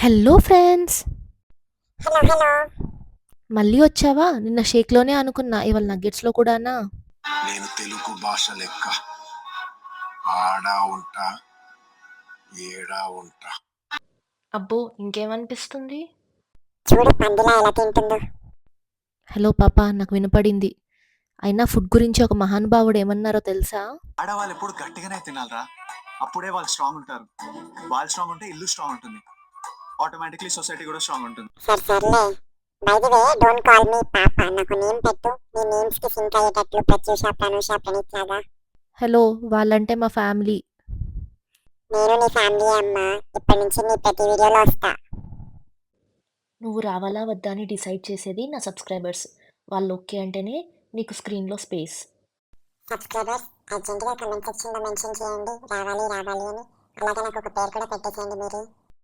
Hello friends! Hello hello. మళ్ళీ వచ్చావా? నిన్న షేక్‌లోనే అనుకున్నా. ఇవాళ నగ్గెట్స్‌లో కూడానా? నేను తెలుగు భాష లెక్క ఆడా ఉంటా ఏడా ఉంటా. అబ్బో! ఇంకేమనిపిస్తుంది? చూడు పందిలా ఎలా తింటుందో. హలో పాప, నాకు వినపడింది. అయినా ఫుడ్ గురించి ఒక మహానుభావుడు ఏమన్నారో తెలుసా? ఆడవాళ్ళు ఎప్పుడు గట్టిగానే తినాలరా, అప్పుడే వాళ్ళు స్ట్రాంగ్ ఉంటారు. వాళ్ళు స్ట్రాంగ్ ఉంటే ఇల్లు స్ట్రాంగ్ ఉంటుంది, ఆటోమేటిక్లీ సొసైటీ కూడా స్ట్రాంగ్ ఉంటుంది. సర్లే. By the way, don't call me పాప. నాకు నేమ్ పెట్టు. నీ నేమ్స్ కి సింక్ అయ్యేటట్లు ప్రత్యూష, ప్రనూష, ప్రణీత్ లాగా. హలో, వాళ్ళంటే మా ఫ్యామిలీ. నేను నీ ఫ్యామిలీ అమ్మా. ఇప్పటి నుంచి నీ ప్రతి వీడియోలో వస్తా. నువ్వు రావాలా వద్దా అని డిసైడ్ చేసేది నా సబ్స్క్రైబర్స్. వాళ్ళు ఓకే అంటేనే నీకు స్క్రీన్‌లో స్పేస్. సబ్స్క్రైబర్స్ అర్జెంటుగా కమెంట్ సెక్షన్ లో మెన్షన్ చేయండి రావాలి రావాలి అని. అలాగే నాకు ఒక పేరు కూడా పెట్టేసేయండి మీరు.